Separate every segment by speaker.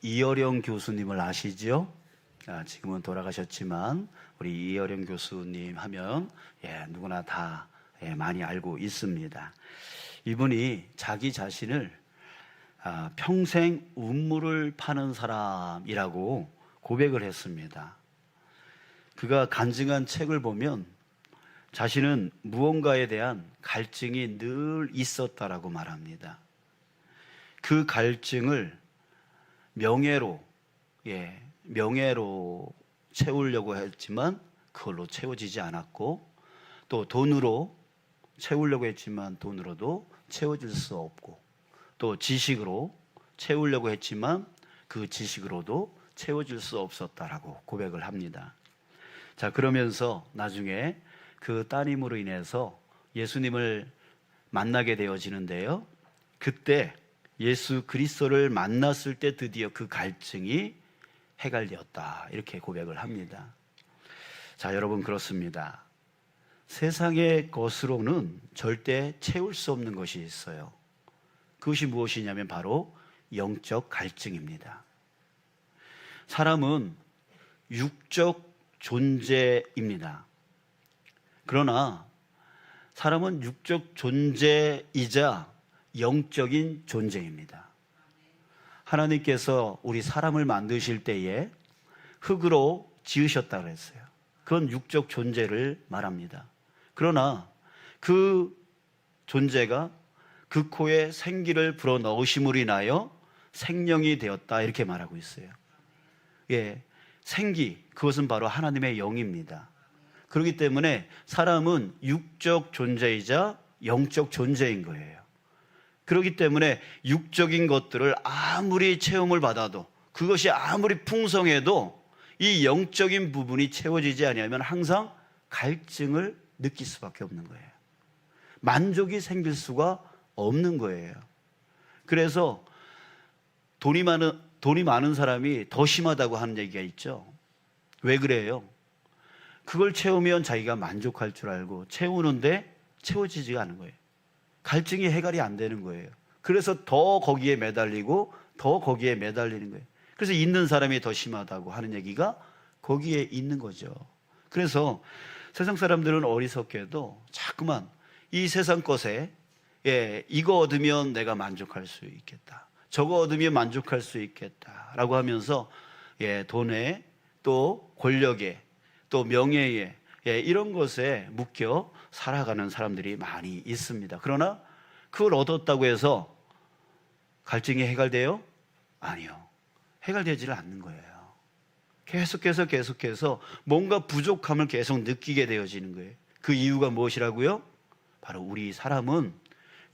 Speaker 1: 이어령 교수님을 아시죠? 지금은 돌아가셨지만 우리 이어령 교수님 하면 누구나 다 많이 알고 있습니다. 이분이 자기 자신을 평생 운물을 파는 사람이라고 고백을 했습니다. 그가 간증한 책을 보면 자신은 무언가에 대한 갈증이 늘 있었다라고 말합니다. 그 갈증을 명예로 채우려고 했지만 그걸로 채워지지 않았고, 또 돈으로 채우려고 했지만 돈으로도 채워질 수 없고, 또 지식으로 채우려고 했지만 그 지식으로도 채워질 수 없었다라고 고백을 합니다. 자, 그러면서 나중에 그 따님으로 인해서 예수님을 만나게 되어지는데요, 그때 예수 그리스도를 만났을 때 드디어 그 갈증이 해결되었다, 이렇게 고백을 합니다. 자, 여러분, 그렇습니다. 세상의 것으로는 절대 채울 수 없는 것이 있어요. 그것이 무엇이냐면 바로 영적 갈증입니다. 사람은 육적 존재입니다. 그러나 사람은 육적 존재이자 영적인 존재입니다. 하나님께서 우리 사람을 만드실 때에 흙으로 지으셨다고 했어요. 그건 육적 존재를 말합니다. 그러나 그 존재가 그 코에 생기를 불어넣으심으로 인하여 생명이 되었다, 이렇게 말하고 있어요. 생기, 그것은 바로 하나님의 영입니다. 그렇기 때문에 사람은 육적 존재이자 영적 존재인 거예요. 그렇기 때문에 육적인 것들을 아무리 체험을 받아도, 그것이 아무리 풍성해도 이 영적인 부분이 채워지지 않으면 항상 갈증을 느낄 수밖에 없는 거예요. 만족이 생길 수가 없는 거예요. 그래서 돈이 많은 사람이 더 심하다고 하는 얘기가 있죠. 왜 그래요? 그걸 채우면 자기가 만족할 줄 알고 채우는데 채워지지가 않은 거예요. 갈증이 해결이 안 되는 거예요. 그래서 더 거기에 매달리고 더 거기에 매달리는 거예요. 그래서 있는 사람이 더 심하다고 하는 얘기가 거기에 있는 거죠. 그래서 세상 사람들은 어리석게도 자꾸만 이 세상 것에 이거 얻으면 내가 만족할 수 있겠다, 저거 얻으면 만족할 수 있겠다라고 하면서 돈에, 또 권력에, 또 명예에, 이런 것에 묶여 살아가는 사람들이 많이 있습니다. 그러나 그걸 얻었다고 해서 갈증이 해결돼요? 아니요. 해결되지를 않는 거예요. 계속해서 뭔가 부족함을 계속 느끼게 되어지는 거예요. 그 이유가 무엇이라고요? 바로 우리 사람은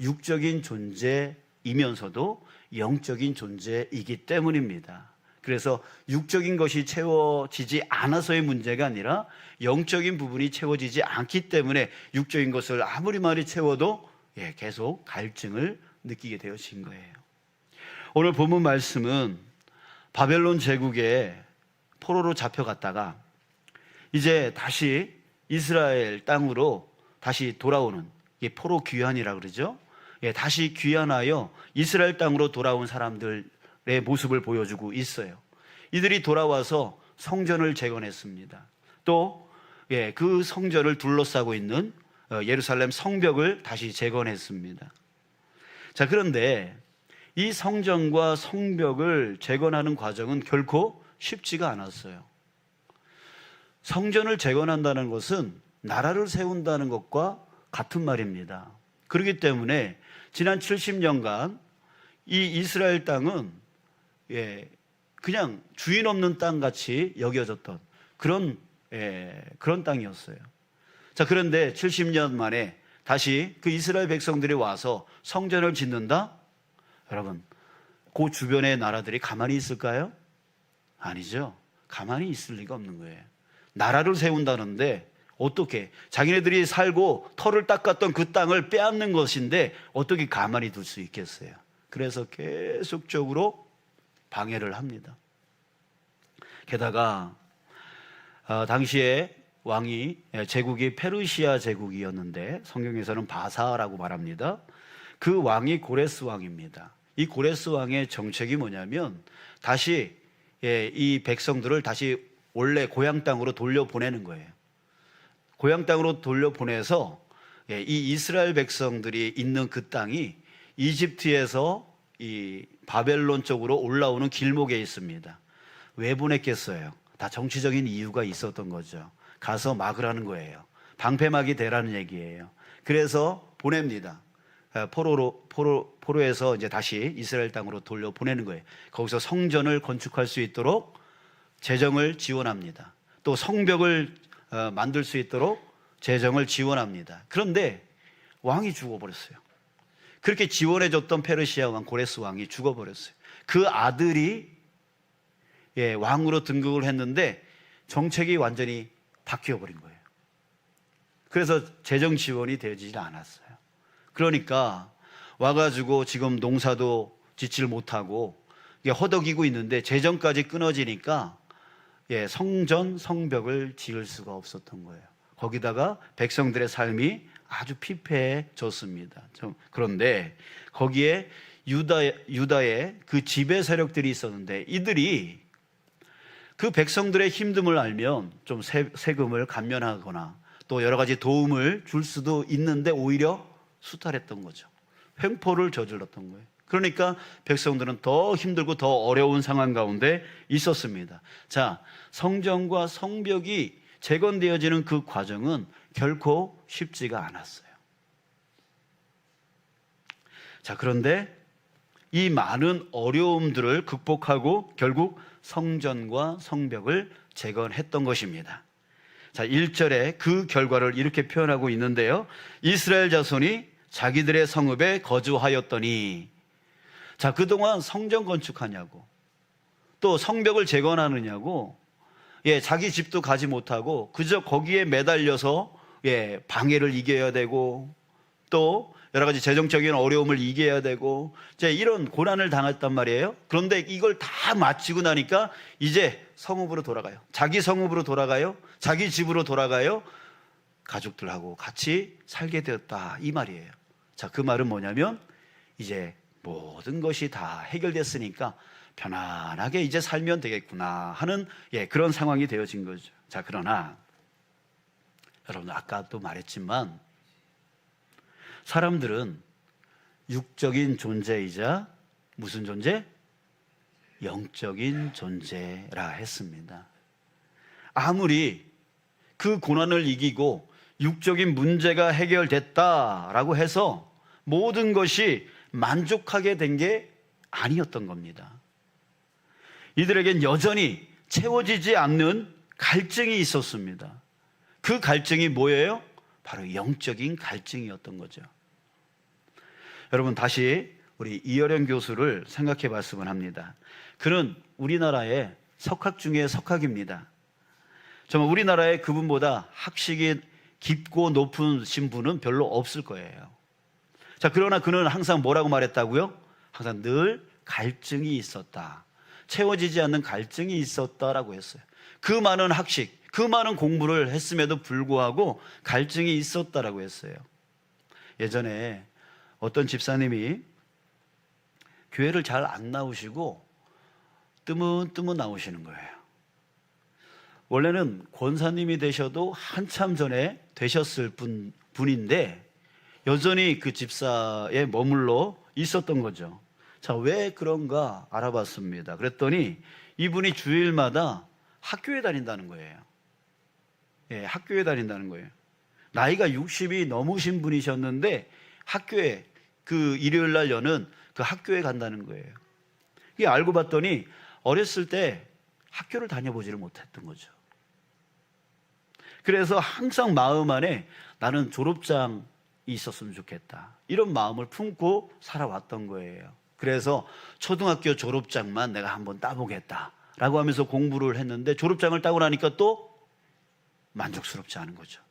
Speaker 1: 육적인 존재이면서도 영적인 존재이기 때문입니다. 그래서 육적인 것이 채워지지 않아서의 문제가 아니라 영적인 부분이 채워지지 않기 때문에 육적인 것을 아무리 많이 채워도 계속 갈증을 느끼게 되어진 거예요. 오늘 본문 말씀은 바벨론 제국에 포로로 잡혀갔다가 이제 다시 이스라엘 땅으로 다시 돌아오는, 포로 귀환이라고 그러죠. 다시 귀환하여 이스라엘 땅으로 돌아온 사람들의 모습을 보여주고 있어요. 이들이 돌아와서 성전을 재건했습니다. 또 그 성전을 둘러싸고 있는 예루살렘 성벽을 다시 재건했습니다. 자, 그런데 이 성전과 성벽을 재건하는 과정은 결코 쉽지가 않았어요. 성전을 재건한다는 것은 나라를 세운다는 것과 같은 말입니다. 그렇기 때문에 지난 70년간 이 이스라엘 땅은 그냥 주인 없는 땅같이 여겨졌던 그런 땅이었어요. 자, 그런데 70년 만에 다시 그 이스라엘 백성들이 와서 성전을 짓는다? 여러분, 그 주변의 나라들이 가만히 있을까요? 아니죠. 가만히 있을 리가 없는 거예요. 나라를 세운다는데 어떻게, 자기네들이 살고 털을 닦았던 그 땅을 빼앗는 것인데 어떻게 가만히 둘 수 있겠어요? 그래서 계속적으로 방해를 합니다. 게다가 당시에 왕이, 제국이 페르시아 제국이었는데 성경에서는 바사라고 말합니다. 그 왕이 고레스 왕입니다. 이 고레스 왕의 정책이 뭐냐면 다시 이 백성들을 다시 원래 고향 땅으로 돌려보내는 거예요. 고향 땅으로 돌려보내서 이 이스라엘 백성들이 있는 그 땅이 이집트에서 이 바벨론 쪽으로 올라오는 길목에 있습니다. 왜 보냈겠어요? 다 정치적인 이유가 있었던 거죠. 가서 막으라는 거예요. 방패막이 되라는 얘기예요. 그래서 보냅니다. 포로에서 이제 다시 이스라엘 땅으로 돌려보내는 거예요. 거기서 성전을 건축할 수 있도록 재정을 지원합니다. 또 성벽을 만들 수 있도록 재정을 지원합니다. 그런데 왕이 죽어버렸어요. 그렇게 지원해줬던 페르시아 왕 고레스 왕이 죽어버렸어요. 그 아들이 왕으로 등극을 했는데 정책이 완전히 바뀌어버린 거예요. 그래서 재정 지원이 되어지질 않았어요. 그러니까 와가지고 지금 농사도 짓질 못하고 허덕이고 있는데 재정까지 끊어지니까 성전, 성벽을 지을 수가 없었던 거예요. 거기다가 백성들의 삶이 아주 피폐해졌습니다. 그런데 거기에 유다의 그 지배 세력들이 있었는데 이들이 그 백성들의 힘듦을 알면 좀 세금을 감면하거나 또 여러 가지 도움을 줄 수도 있는데 오히려 수탈했던 거죠. 횡포를 저질렀던 거예요. 그러니까 백성들은 더 힘들고 더 어려운 상황 가운데 있었습니다. 자, 성전과 성벽이 재건되어지는 그 과정은 결코 쉽지가 않았어요. 자, 그런데 이 많은 어려움들을 극복하고 결국 성전과 성벽을 재건했던 것입니다. 자, 1절에 그 결과를 이렇게 표현하고 있는데요. 이스라엘 자손이 자기들의 성읍에 거주하였더니, 자, 그동안 성전 건축하냐고, 또 성벽을 재건하느냐고, 자기 집도 가지 못하고 그저 거기에 매달려서 방해를 이겨야 되고 또 여러 가지 재정적인 어려움을 이겨야 되고 이런 고난을 당했단 말이에요. 그런데 이걸 다 마치고 나니까 이제 성읍으로 돌아가요. 자기 성읍으로 돌아가요. 자기 집으로 돌아가요. 가족들하고 같이 살게 되었다, 이 말이에요. 자, 그 말은 뭐냐면 이제 모든 것이 다 해결됐으니까 편안하게 이제 살면 되겠구나 하는 그런 상황이 되어진 거죠. 자, 그러나 여러분 아까도 말했지만 사람들은 육적인 존재이자 무슨 존재? 영적인 존재라 했습니다. 아무리 그 고난을 이기고 육적인 문제가 해결됐다라고 해서 모든 것이 만족하게 된 게 아니었던 겁니다. 이들에겐 여전히 채워지지 않는 갈증이 있었습니다. 그 갈증이 뭐예요? 바로 영적인 갈증이었던 거죠. 여러분 다시 우리 이어령 교수를 생각해 봤으면 합니다. 그는 우리나라의 석학 중에 석학입니다. 정말 우리나라에 그분보다 학식이 깊고 높으신 분은 별로 없을 거예요. 자, 그러나 그는 항상 뭐라고 말했다고요? 항상 늘 갈증이 있었다. 채워지지 않는 갈증이 있었다라고 했어요. 그 많은 학식, 그 많은 공부를 했음에도 불구하고 갈증이 있었다라고 했어요. 예전에 어떤 집사님이 교회를 잘 안 나오시고 뜨문뜨문 나오시는 거예요. 원래는 권사님이 되셔도 한참 전에 되셨을 분인데 여전히 그 집사에 머물러 있었던 거죠. 자, 왜 그런가 알아봤습니다. 그랬더니 이분이 주일마다 학교에 다닌다는 거예요. 학교에 다닌다는 거예요. 나이가 60이 넘으신 분이셨는데 학교에 그 일요일 날 여는 그 학교에 간다는 거예요. 이게 알고 봤더니 어렸을 때 학교를 다녀보지를 못했던 거죠. 그래서 항상 마음 안에 나는 졸업장이 있었으면 좋겠다, 이런 마음을 품고 살아왔던 거예요. 그래서 초등학교 졸업장만 내가 한번 따보겠다라고 하면서 공부를 했는데 졸업장을 따고 나니까 또 만족스럽지 않은 거죠.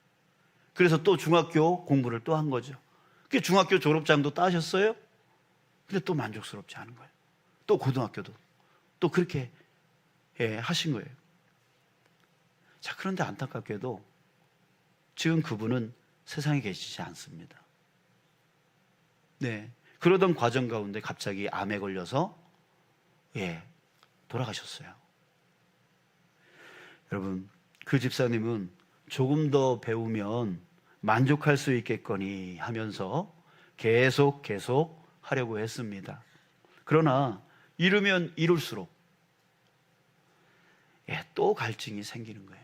Speaker 1: 그래서 또 중학교 공부를 또 한 거죠. 그 중학교 졸업장도 따셨어요? 근데 또 만족스럽지 않은 거예요. 또 고등학교도 또 그렇게 하신 거예요. 자, 그런데 안타깝게도 지금 그분은 세상에 계시지 않습니다. 네, 그러던 과정 가운데 갑자기 암에 걸려서 돌아가셨어요. 여러분, 그 집사님은 조금 더 배우면 만족할 수 있겠거니 하면서 계속 하려고 했습니다. 그러나 이르면 이룰수록 또 갈증이 생기는 거예요.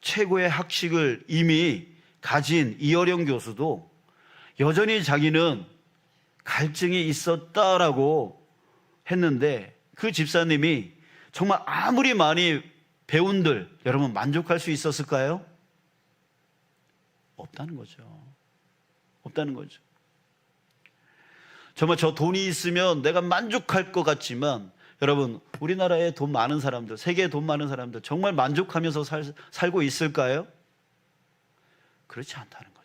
Speaker 1: 최고의 학식을 이미 가진 이어령 교수도 여전히 자기는 갈증이 있었다라고 했는데, 그 집사님이 정말 아무리 많이 배운들 여러분 만족할 수 있었을까요? 없다는 거죠. 없다는 거죠. 정말 저 돈이 있으면 내가 만족할 것 같지만, 여러분, 우리나라에 돈 많은 사람들, 세계에 돈 많은 사람들 정말 만족하면서 살고 있을까요? 그렇지 않다는 거죠.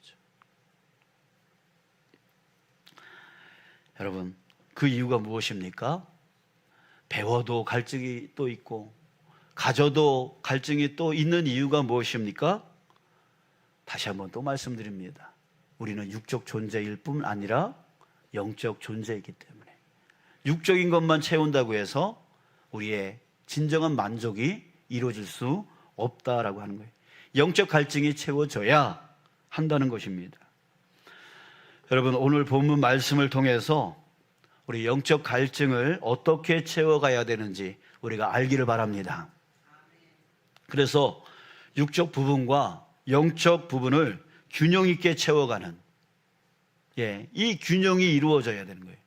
Speaker 1: 여러분, 그 이유가 무엇입니까? 배워도 갈증이 또 있고 가져도 갈증이 또 있는 이유가 무엇입니까? 다시 한번 또 말씀드립니다. 우리는 육적 존재일 뿐 아니라 영적 존재이기 때문에 육적인 것만 채운다고 해서 우리의 진정한 만족이 이루어질 수 없다라고 하는 거예요. 영적 갈증이 채워져야 한다는 것입니다. 여러분, 오늘 본문 말씀을 통해서 우리 영적 갈증을 어떻게 채워가야 되는지 우리가 알기를 바랍니다. 그래서 육적 부분과 영적 부분을 균형 있게 채워가는, 이 균형이 이루어져야 되는 거예요.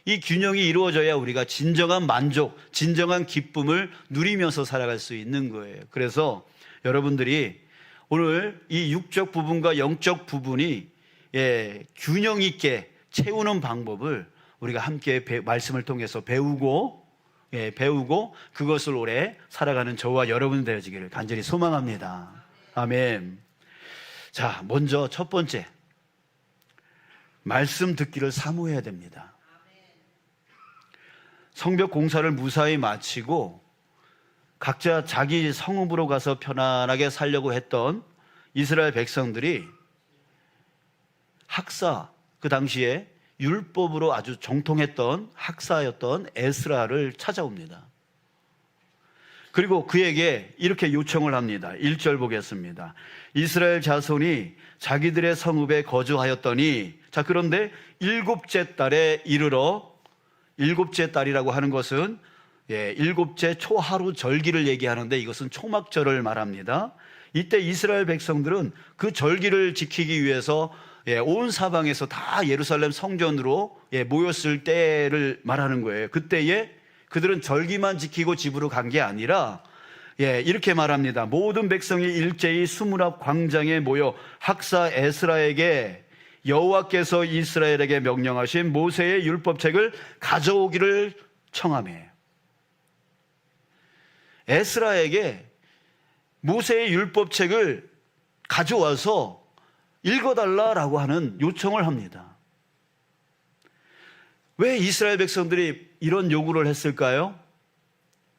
Speaker 1: 이 균형이 이루어져야 우리가 진정한 만족, 진정한 기쁨을 누리면서 살아갈 수 있는 거예요. 그래서 여러분들이 오늘 이 육적 부분과 영적 부분이 균형 있게 채우는 방법을 우리가 함께 말씀을 통해서 배우고 그것을 오래 살아가는 저와 여러분 되어지기를 간절히 소망합니다. 아멘. 자, 먼저 첫 번째, 말씀 듣기를 사모해야 됩니다. 성벽 공사를 무사히 마치고 각자 자기 성읍으로 가서 편안하게 살려고 했던 이스라엘 백성들이 학사, 그 당시에 율법으로 아주 정통했던 학사였던 에스라를 찾아옵니다. 그리고 그에게 이렇게 요청을 합니다. 1절 보겠습니다. 이스라엘 자손이 자기들의 성읍에 거주하였더니, 자, 그런데 7째 달에 이르러, 7째 달이라고 하는 것은 7째 초하루 절기를 얘기하는데 이것은 초막절을 말합니다. 이때 이스라엘 백성들은 그 절기를 지키기 위해서 온 사방에서 다 예루살렘 성전으로 모였을 때를 말하는 거예요. 그때에 그들은 절기만 지키고 집으로 간 게 아니라 이렇게 말합니다. 모든 백성이 일제히 수문 앞 광장에 모여 학사 에스라에게 여호와께서 이스라엘에게 명령하신 모세의 율법책을 가져오기를 청하매, 에스라에게 모세의 율법책을 가져와서 읽어달라라고 하는 요청을 합니다. 왜 이스라엘 백성들이 이런 요구를 했을까요?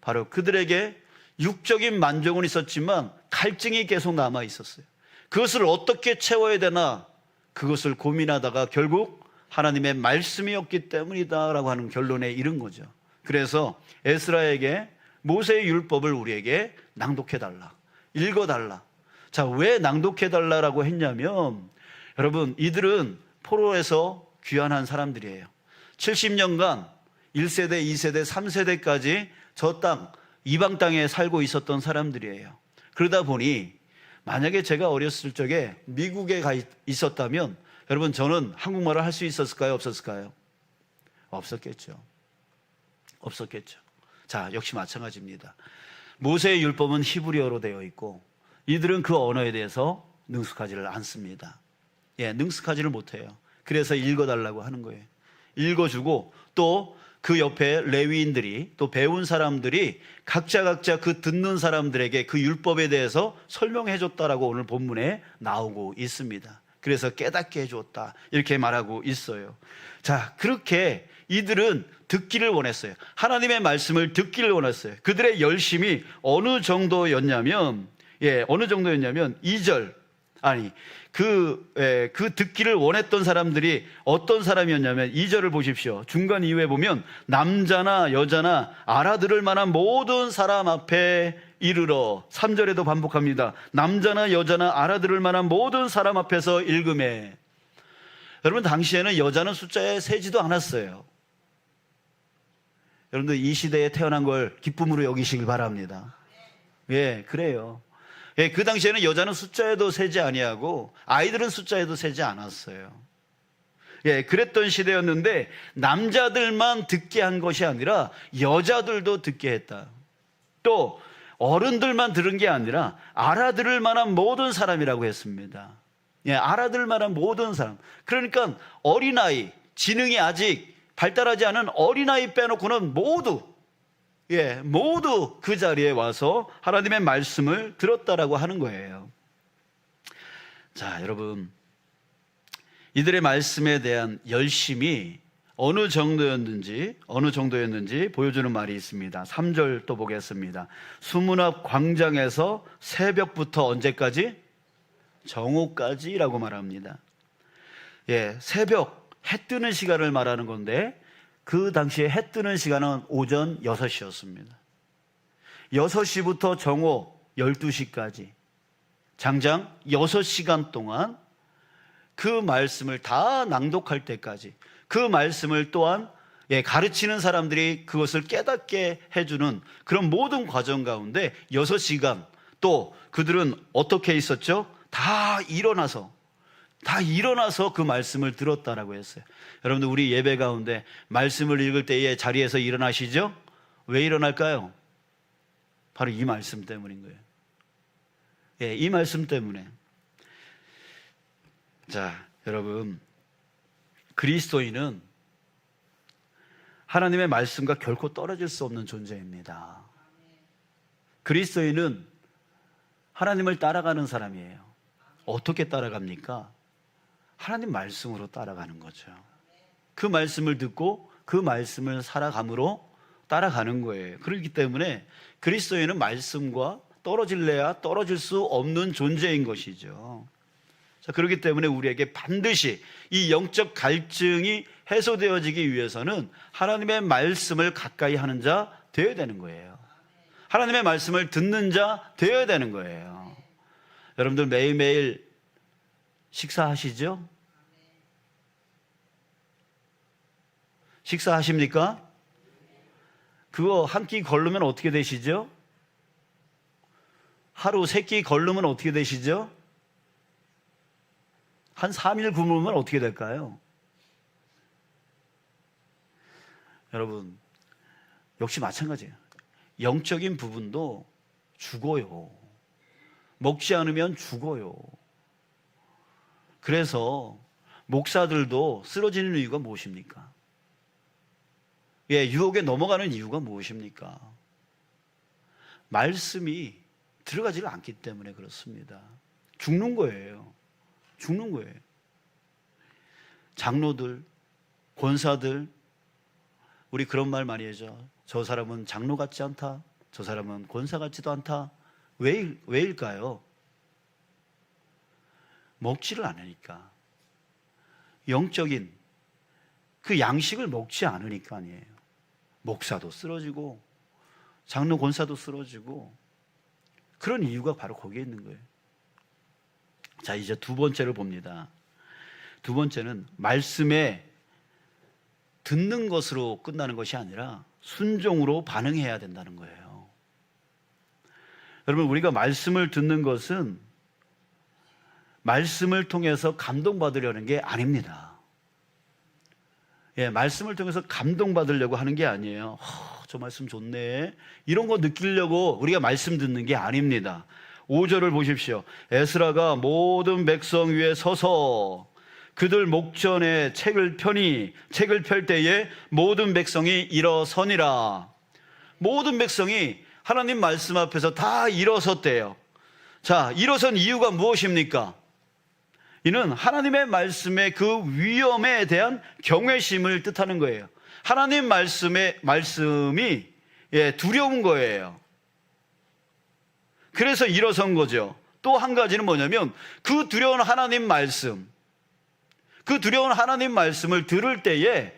Speaker 1: 바로 그들에게 육적인 만족은 있었지만 갈증이 계속 남아 있었어요. 그것을 어떻게 채워야 되나, 그것을 고민하다가 결국 하나님의 말씀이었기 때문이다라고 하는 결론에 이른 거죠. 그래서 에스라에게 모세의 율법을 우리에게 낭독해달라, 읽어달라. 자, 왜 낭독해달라고 했냐면, 여러분, 이들은 포로에서 귀환한 사람들이에요. 70년간 1세대, 2세대, 3세대까지 저 땅, 이방 땅에 살고 있었던 사람들이에요. 그러다 보니 만약에 제가 어렸을 적에 미국에 가 있었다면, 여러분, 저는 한국말을 할 수 있었을까요? 없었을까요? 없었겠죠. 없었겠죠. 자, 역시 마찬가지입니다. 모세의 율법은 히브리어로 되어 있고 이들은 그 언어에 대해서 능숙하지를 않습니다. 능숙하지를 못해요. 그래서 읽어달라고 하는 거예요. 읽어주고 또 그 옆에 레위인들이, 또 배운 사람들이 각자 그 듣는 사람들에게 그 율법에 대해서 설명해 줬다라고 오늘 본문에 나오고 있습니다. 그래서 깨닫게 해줬다, 이렇게 말하고 있어요. 자, 그렇게 이들은 듣기를 원했어요. 하나님의 말씀을 듣기를 원했어요. 그들의 열심이 어느 정도였냐면 2절 아니, 그 듣기를 원했던 사람들이 어떤 사람이었냐면 2절을 보십시오. 중간 이후에 보면 남자나 여자나 알아들을 만한 모든 사람 앞에 이르러, 3절에도 반복합니다. 남자나 여자나 알아들을 만한 모든 사람 앞에서 읽음에. 여러분, 당시에는 여자는 숫자에 세지도 않았어요. 여러분들 이 시대에 태어난 걸 기쁨으로 여기시길 바랍니다. 예, 그래요. 예, 그 당시에는 여자는 숫자에도 세지 아니하고 아이들은 숫자에도 세지 않았어요. 예, 그랬던 시대였는데 남자들만 듣게 한 것이 아니라 여자들도 듣게 했다. 또 어른들만 들은 게 아니라 알아들을 만한 모든 사람이라고 했습니다. 예, 알아들을 만한 모든 사람. 그러니까 어린아이, 지능이 아직 발달하지 않은 어린아이 빼놓고는 모두 그 자리에 와서 하나님의 말씀을 들었다라고 하는 거예요. 자, 여러분, 이들의 말씀에 대한 열심이 어느 정도였는지 보여주는 말이 있습니다. 3절 또 보겠습니다. 수문 앞 광장에서 새벽부터 언제까지? 정오까지라고 말합니다. 예, 새벽, 해 뜨는 시간을 말하는 건데 그 당시에 해 뜨는 시간은 오전 6시였습니다. 6시부터 정오 12시까지 장장 6시간 동안 그 말씀을 다 낭독할 때까지, 그 말씀을 또한 가르치는 사람들이 그것을 깨닫게 해주는 그런 모든 과정 가운데 6시간, 또 그들은 어떻게 있었죠? 다 일어나서 그 말씀을 들었다라고 했어요. 여러분들, 우리 예배 가운데 말씀을 읽을 때에 자리에서 일어나시죠? 왜 일어날까요? 바로 이 말씀 때문인 거예요. 예, 이 말씀 때문에. 자, 여러분, 그리스도인은 하나님의 말씀과 결코 떨어질 수 없는 존재입니다. 그리스도인은 하나님을 따라가는 사람이에요. 어떻게 따라갑니까? 하나님 말씀으로 따라가는 거죠. 그 말씀을 듣고 그 말씀을 살아감으로 따라가는 거예요. 그렇기 때문에 그리스도인은 말씀과 떨어질래야 떨어질 수 없는 존재인 것이죠. 자, 그렇기 때문에 우리에게 반드시 이 영적 갈증이 해소되어지기 위해서는 하나님의 말씀을 가까이 하는 자 되어야 되는 거예요. 하나님의 말씀을 듣는 자 되어야 되는 거예요. 여러분들 매일매일 식사하시죠? 식사하십니까? 그거 한 끼 걸르면 어떻게 되시죠? 하루 3끼 걸르면 어떻게 되시죠? 한 3일 굶으면 어떻게 될까요? 여러분, 역시 마찬가지예요. 영적인 부분도 죽어요. 먹지 않으면 죽어요. 그래서 목사들도 쓰러지는 이유가 무엇입니까? 유혹에 넘어가는 이유가 무엇입니까? 말씀이 들어가지를 않기 때문에 그렇습니다. 죽는 거예요. 장로들, 권사들, 우리 그런 말 많이 하죠. 저 사람은 장로 같지 않다. 저 사람은 권사 같지도 않다. 왜일까요? 먹지를 않으니까. 영적인 그 양식을 먹지 않으니까 아니에요. 목사도 쓰러지고 장로 권사도 쓰러지고 그런 이유가 바로 거기에 있는 거예요. 자, 이제 두 번째를 봅니다. 두 번째는 말씀에 듣는 것으로 끝나는 것이 아니라 순종으로 반응해야 된다는 거예요. 여러분, 우리가 말씀을 듣는 것은 말씀을 통해서 감동받으려는 게 아닙니다. 말씀을 통해서 감동받으려고 하는 게 아니에요. 저 말씀 좋네, 이런 거 느끼려고 우리가 말씀 듣는 게 아닙니다. 5절을 보십시오. 에스라가 모든 백성 위에 서서 그들 목전에 책을 펼 때에 모든 백성이 일어서니라. 모든 백성이 하나님 말씀 앞에서 다 일어섰대요. 자, 일어선 이유가 무엇입니까? 이는 하나님의 말씀의 그 위엄에 대한 경외심을 뜻하는 거예요. 하나님 말씀이 두려운 거예요. 그래서 일어선 거죠. 또 한 가지는 뭐냐면 그 두려운 하나님 말씀, 그 두려운 하나님 말씀을 들을 때에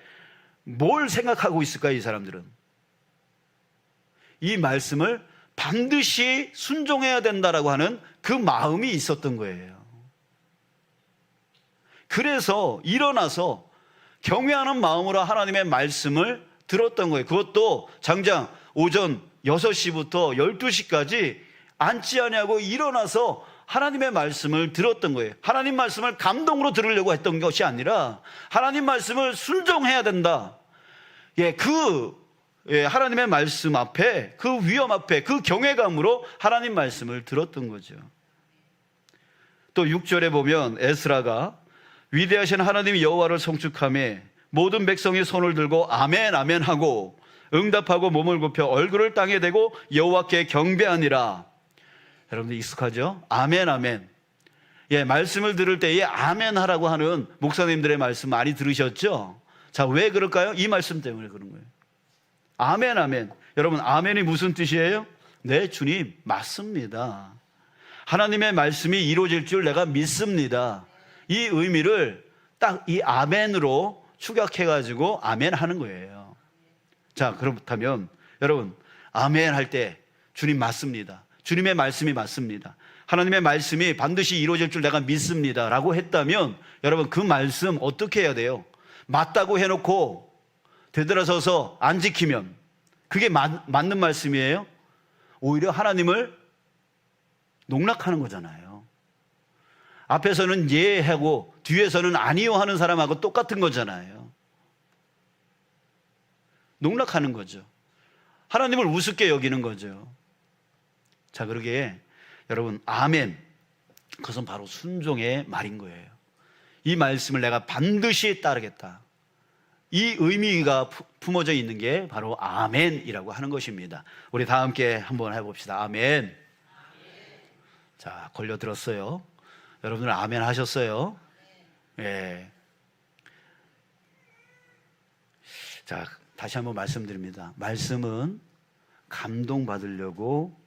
Speaker 1: 뭘 생각하고 있을까요? 이 사람들은 이 말씀을 반드시 순종해야 된다라고 하는 그 마음이 있었던 거예요. 그래서 일어나서 경외하는 마음으로 하나님의 말씀을 들었던 거예요. 그것도 장장 오전 6시부터 12시까지 앉지 아니하고 일어나서 하나님의 말씀을 들었던 거예요. 하나님 말씀을 감동으로 들으려고 했던 것이 아니라 하나님 말씀을 순종해야 된다. 하나님의 말씀 앞에, 그 위험 앞에, 그 경외감으로 하나님 말씀을 들었던 거죠. 또 6절에 보면 에스라가 위대하신 하나님 여호와를 송축하며 모든 백성이 손을 들고 아멘 아멘 하고 응답하고 몸을 굽혀 얼굴을 땅에 대고 여호와께 경배하니라. 여러분들 익숙하죠? 아멘 아멘. 말씀을 들을 때에 아멘 하라고 하는 목사님들의 말씀 많이 들으셨죠? 자, 왜 그럴까요? 이 말씀 때문에 그런 거예요. 아멘 아멘. 여러분, 아멘이 무슨 뜻이에요? 네, 주님 맞습니다. 하나님의 말씀이 이루어질 줄 내가 믿습니다. 이 의미를 딱 이 아멘으로 축약해가지고 아멘 하는 거예요. 자, 그렇다면 여러분, 아멘 할 때 주님 맞습니다. 주님의 말씀이 맞습니다. 하나님의 말씀이 반드시 이루어질 줄 내가 믿습니다 라고 했다면 여러분, 그 말씀 어떻게 해야 돼요? 맞다고 해놓고 되돌아서서 안 지키면 그게 맞는 말씀이에요? 오히려 하나님을 농락하는 거잖아요. 앞에서는 예 하고 뒤에서는 아니요 하는 사람하고 똑같은 거잖아요. 농락하는 거죠. 하나님을 우습게 여기는 거죠. 자, 그러기에 여러분, 아멘, 그것은 바로 순종의 말인 거예요. 이 말씀을 내가 반드시 따르겠다. 이 의미가 품어져 있는 게 바로 아멘이라고 하는 것입니다. 우리 다 함께 한번 해봅시다. 아멘. 자, 걸려들었어요. 여러분들 아멘 하셨어요? 예. 자, 다시 한번 말씀드립니다. 말씀은 감동받으려고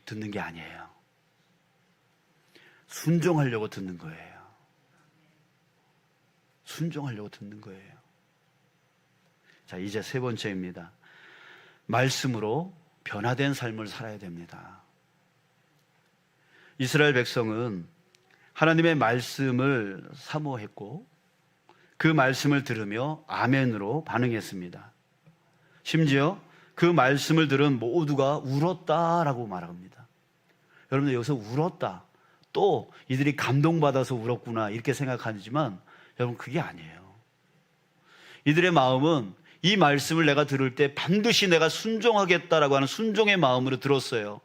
Speaker 1: 듣는 게 아니에요. 순종하려고 듣는 거예요. 순종하려고 듣는 거예요. 자, 이제 세 번째입니다. 말씀으로 변화된 삶을 살아야 됩니다. 이스라엘 백성은 하나님의 말씀을 사모했고 그 말씀을 들으며 아멘으로 반응했습니다. 심지어 그 말씀을 들은 모두가 울었다라고 말합니다. 여러분들 여기서 울었다, 또 이들이 감동받아서 울었구나 이렇게 생각하지만 여러분, 그게 아니에요. 이들의 마음은 이 말씀을 내가 들을 때 반드시 내가 순종하겠다라고 하는 순종의 마음으로 들었어요.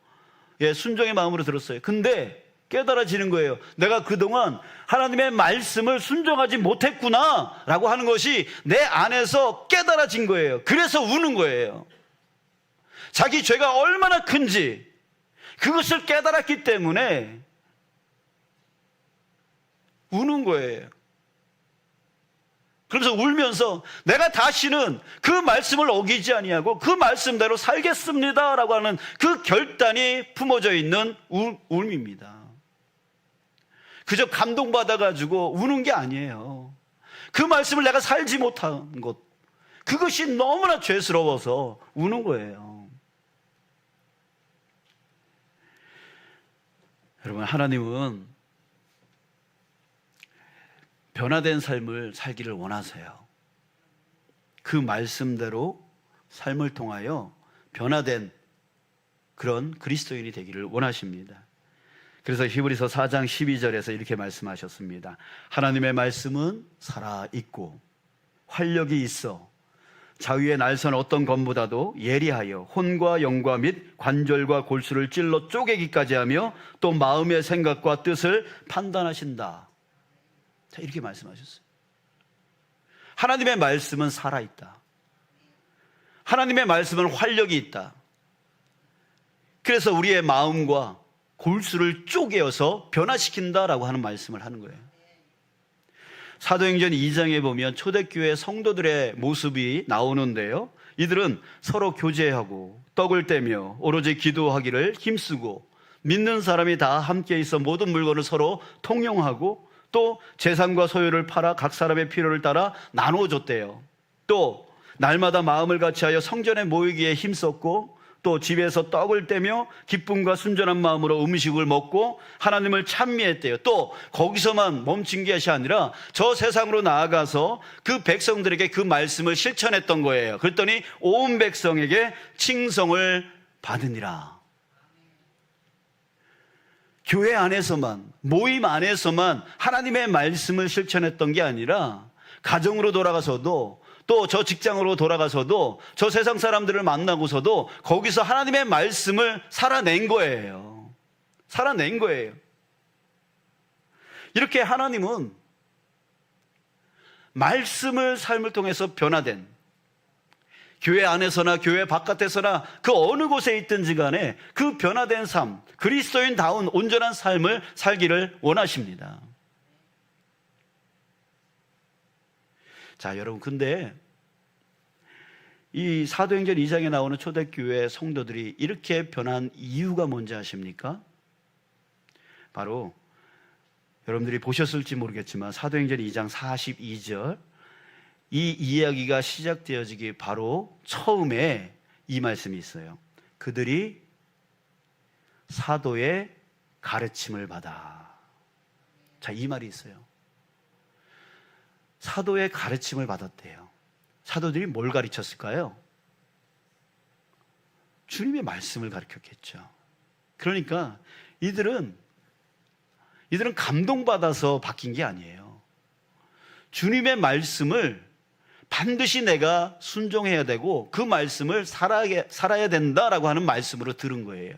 Speaker 1: 순종의 마음으로 들었어요. 근데 깨달아지는 거예요. 내가 그동안 하나님의 말씀을 순종하지 못했구나 라고 하는 것이 내 안에서 깨달아진 거예요. 그래서 우는 거예요. 자기 죄가 얼마나 큰지 그것을 깨달았기 때문에 우는 거예요. 그러면서 울면서 내가 다시는 그 말씀을 어기지 아니하고 그 말씀대로 살겠습니다 라고 하는 그 결단이 품어져 있는 울음입니다. 그저 감동받아가지고 우는 게 아니에요. 그 말씀을 내가 살지 못한 것, 그것이 너무나 죄스러워서 우는 거예요. 여러분, 하나님은 변화된 삶을 살기를 원하세요. 그 말씀대로 삶을 통하여 변화된 그런 그리스도인이 되기를 원하십니다. 그래서 히브리서 4장 12절에서 이렇게 말씀하셨습니다. 하나님의 말씀은 살아있고 활력이 있어 자위의 날선 어떤 검보다도 예리하여 혼과 영과 및 관절과 골수를 찔러 쪼개기까지 하며 또 마음의 생각과 뜻을 판단하신다. 자, 이렇게 말씀하셨어요. 하나님의 말씀은 살아있다. 하나님의 말씀은 활력이 있다. 그래서 우리의 마음과 골수를 쪼개어서 변화시킨다라고 하는 말씀을 하는 거예요. 사도행전 2장에 보면 초대교회 성도들의 모습이 나오는데요, 이들은 서로 교제하고 떡을 떼며 오로지 기도하기를 힘쓰고 믿는 사람이 다 함께 있어 모든 물건을 서로 통용하고 또 재산과 소유를 팔아 각 사람의 필요를 따라 나누어 줬대요. 또 날마다 마음을 같이하여 성전에 모이기에 힘썼고 또 집에서 떡을 떼며 기쁨과 순전한 마음으로 음식을 먹고 하나님을 찬미했대요. 또 거기서만 멈춘 것이 아니라 저 세상으로 나아가서 그 백성들에게 그 말씀을 실천했던 거예요. 그랬더니 온 백성에게 칭송을 받으니라. 교회 안에서만, 모임 안에서만 하나님의 말씀을 실천했던 게 아니라 가정으로 돌아가서도 또 저 직장으로 돌아가서도 저 세상 사람들을 만나고서도 거기서 하나님의 말씀을 살아낸 거예요. 살아낸 거예요. 이렇게 하나님은 말씀을 삶을 통해서 변화된, 교회 안에서나 교회 바깥에서나 그 어느 곳에 있든지 간에 그 변화된 삶, 그리스도인다운 온전한 삶을 살기를 원하십니다. 자, 여러분, 근데 이 사도행전 2장에 나오는 초대교회 성도들이 이렇게 변한 이유가 뭔지 아십니까? 바로 여러분들이 보셨을지 모르겠지만 사도행전 2장 42절 이 이야기가 시작되어지기 바로 처음에 이 말씀이 있어요. 그들이 사도의 가르침을 받아. 자, 이 말이 있어요. 사도의 가르침을 받았대요. 사도들이 뭘 가르쳤을까요? 주님의 말씀을 가르쳤겠죠. 그러니까 이들은 감동받아서 바뀐 게 아니에요. 주님의 말씀을 반드시 내가 순종해야 되고 그 말씀을 살아야 된다라고 하는 말씀으로 들은 거예요.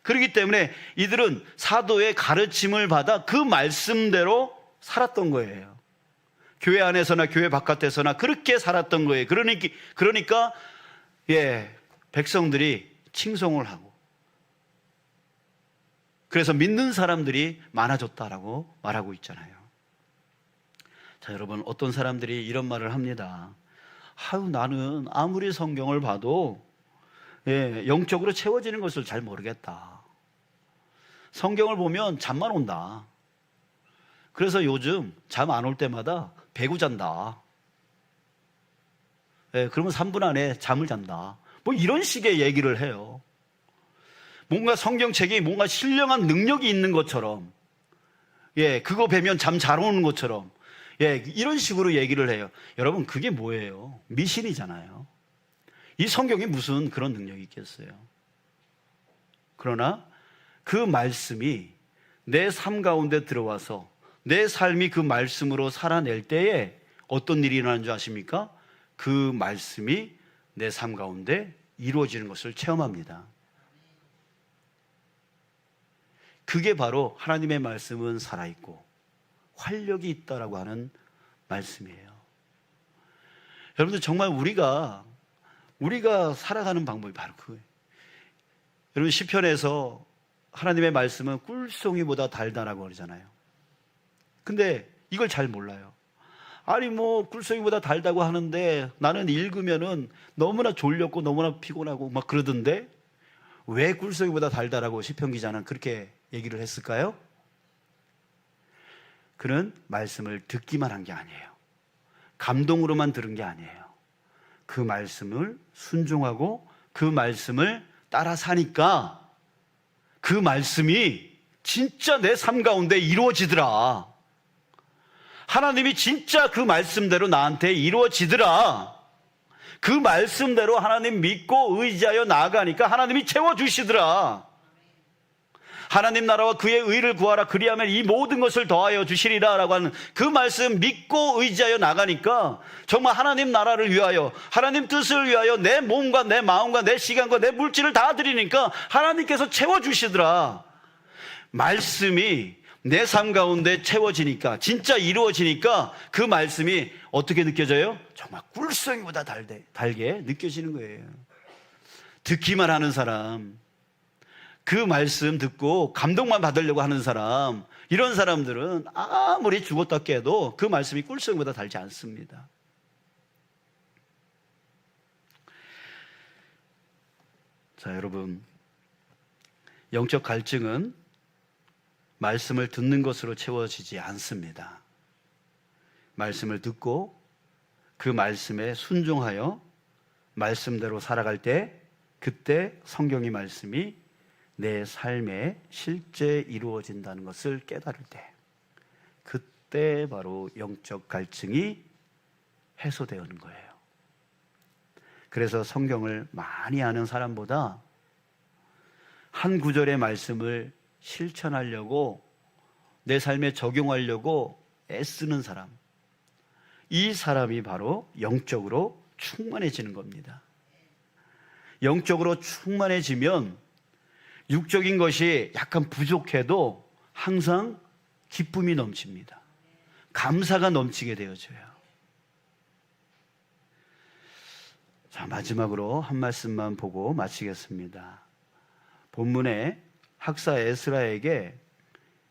Speaker 1: 그렇기 때문에 이들은 사도의 가르침을 받아 그 말씀대로 살았던 거예요. 교회 안에서나 교회 바깥에서나 그렇게 살았던 거예요. 그러니까 백성들이 칭송을 하고 그래서 믿는 사람들이 많아졌다라고 말하고 있잖아요. 자, 여러분, 어떤 사람들이 이런 말을 합니다. 나는 아무리 성경을 봐도 영적으로 채워지는 것을 잘 모르겠다. 성경을 보면 잠만 온다. 그래서 요즘 잠 안 올 때마다 배구 잔다. 그러면 3분 안에 잠을 잔다. 뭐 이런 식의 얘기를 해요. 뭔가 성경책이 뭔가 신령한 능력이 있는 것처럼, 그거 배면 잠 잘 오는 것처럼, 이런 식으로 얘기를 해요. 여러분, 그게 뭐예요? 미신이잖아요. 이 성경이 무슨 그런 능력이 있겠어요? 그러나 그 말씀이 내 삶 가운데 들어와서 내 삶이 그 말씀으로 살아낼 때에 어떤 일이 일어나는 줄 아십니까? 그 말씀이 내 삶 가운데 이루어지는 것을 체험합니다. 그게 바로 하나님의 말씀은 살아있고 활력이 있다라고 하는 말씀이에요. 여러분들, 정말 우리가 살아가는 방법이 바로 그거예요. 여러분, 시편에서 하나님의 말씀은 꿀송이보다 달다라고 그러잖아요. 근데 이걸 잘 몰라요. 아니, 꿀송이보다 달다고 하는데 나는 읽으면은 너무나 졸렸고 너무나 피곤하고 막 그러던데 왜 꿀송이보다 달다라고 시편 기자는 그렇게 얘기를 했을까요? 그는 말씀을 듣기만 한 게 아니에요. 감동으로만 들은 게 아니에요. 그 말씀을 순종하고 그 말씀을 따라 사니까 그 말씀이 진짜 내 삶 가운데 이루어지더라. 하나님이 진짜 그 말씀대로 나한테 이루어지더라. 그 말씀대로 하나님 믿고 의지하여 나아가니까 하나님이 채워주시더라. 하나님 나라와 그의 의를 구하라, 그리하면 이 모든 것을 더하여 주시리라 라고 하는 그 말씀 믿고 의지하여 나가니까 정말 하나님 나라를 위하여, 하나님 뜻을 위하여 내 몸과 내 마음과 내 시간과 내 물질을 다 드리니까 하나님께서 채워주시더라. 말씀이 내 삶 가운데 채워지니까, 진짜 이루어지니까 그 말씀이 어떻게 느껴져요? 정말 꿀송이보다 달게 느껴지는 거예요. 듣기만 하는 사람, 그 말씀 듣고 감동만 받으려고 하는 사람, 이런 사람들은 아무리 죽었다 깨도 그 말씀이 꿀송이보다 달지 않습니다. 자, 여러분, 영적 갈증은 말씀을 듣는 것으로 채워지지 않습니다. 말씀을 듣고 그 말씀에 순종하여 말씀대로 살아갈 때, 그때 성경의 말씀이 내 삶에 실제 이루어진다는 것을 깨달을 때, 그때 바로 영적 갈증이 해소되는 거예요. 그래서 성경을 많이 아는 사람보다 한 구절의 말씀을 실천하려고, 내 삶에 적용하려고 애쓰는 사람, 이 사람이 바로 영적으로 충만해지는 겁니다. 영적으로 충만해지면 육적인 것이 약간 부족해도 항상 기쁨이 넘칩니다. 감사가 넘치게 되어져요. 자, 마지막으로 한 말씀만 보고 마치겠습니다. 본문에 학사 에스라에게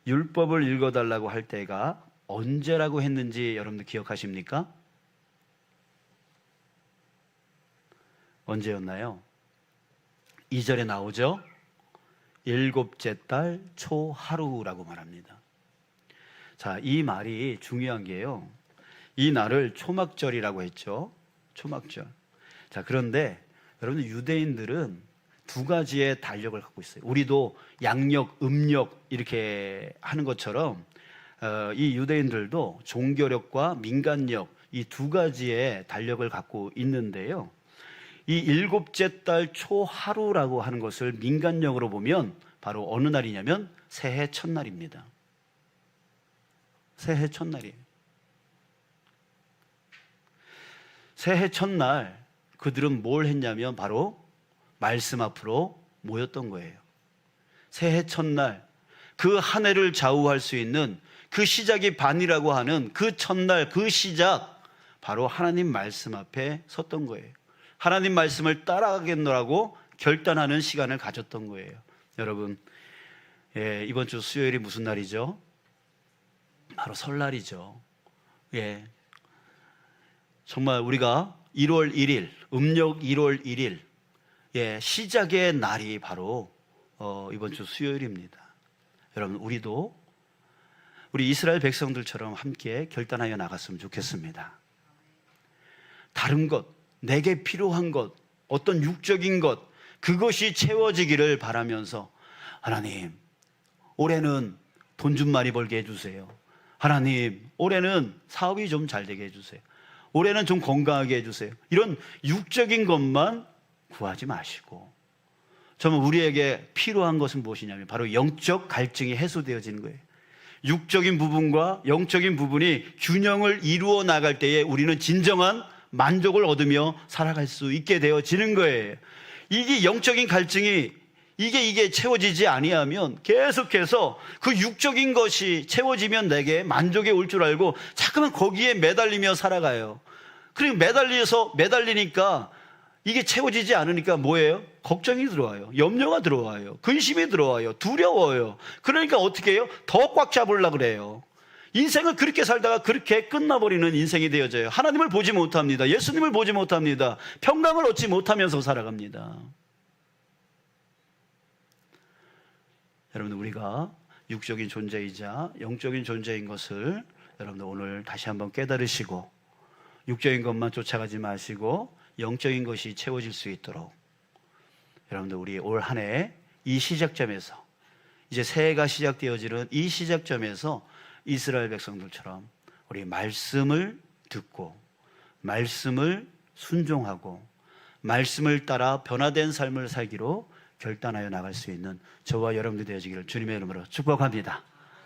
Speaker 1: 율법을 읽어달라고 할 때가 언제라고 했는지 여러분들 기억하십니까? 언제였나요? 2절에 나오죠? 7째 달 초하루라고 말합니다. 자, 이 말이 중요한 게요, 이 날을 초막절이라고 했죠. 초막절. 자, 그런데 여러분, 유대인들은 두 가지의 달력을 갖고 있어요. 우리도 양력, 음력 이렇게 하는 것처럼 이 유대인들도 종교력과 민간력, 이 두 가지의 달력을 갖고 있는데요, 이 7째 달 초하루라고 하는 것을 민간력으로 보면 바로 어느 날이냐면 새해 첫날입니다. 새해 첫날이에요. 새해 첫날 그들은 뭘 했냐면 바로 말씀 앞으로 모였던 거예요. 새해 첫날, 그 한 해를 좌우할 수 있는 그 시작이 반이라고 하는 그 첫날, 그 시작, 바로 하나님 말씀 앞에 섰던 거예요. 하나님 말씀을 따라가겠노라고 결단하는 시간을 가졌던 거예요. 여러분, 이번 주 수요일이 무슨 날이죠? 바로 설날이죠. 정말 우리가 1월 1일, 음력 1월 1일, 시작의 날이 바로 이번 주 수요일입니다. 여러분, 우리도 우리 이스라엘 백성들처럼 함께 결단하여 나갔으면 좋겠습니다. 다른 것, 내게 필요한 것, 어떤 육적인 것, 그것이 채워지기를 바라면서, 하나님, 올해는 돈 좀 많이 벌게 해주세요. 하나님, 올해는 사업이 좀 잘 되게 해주세요. 올해는 좀 건강하게 해주세요. 이런 육적인 것만 구하지 마시고, 정말 우리에게 필요한 것은 무엇이냐면 바로 영적 갈증이 해소되어지는 거예요. 육적인 부분과 영적인 부분이 균형을 이루어 나갈 때에 우리는 진정한 만족을 얻으며 살아갈 수 있게 되어지는 거예요. 이게 영적인 갈증이 이게 채워지지 아니하면 계속해서 그 육적인 것이 채워지면 내게 만족이 올 줄 알고 자꾸만 거기에 매달리며 살아가요. 그리고 매달리니까 이게 채워지지 않으니까 뭐예요? 걱정이 들어와요. 염려가 들어와요. 근심이 들어와요. 두려워요. 그러니까 어떻게 해요? 더 꽉 잡으려고 그래요. 인생을 그렇게 살다가 그렇게 끝나버리는 인생이 되어져요. 하나님을 보지 못합니다. 예수님을 보지 못합니다. 평강을 얻지 못하면서 살아갑니다. 여러분, 우리가 육적인 존재이자 영적인 존재인 것을 여러분들 오늘 다시 한번 깨달으시고, 육적인 것만 쫓아가지 마시고 영적인 것이 채워질 수 있도록 여러분들 우리 올 한 해 이 시작점에서, 이제 새해가 시작되어지는 이 시작점에서 이스라엘 백성들처럼 우리 말씀을 듣고 말씀을 순종하고 말씀을 따라 변화된 삶을 살기로 결단하여 나갈 수 있는 저와 여러분들 되어지기를 주님의 이름으로 축복합니다.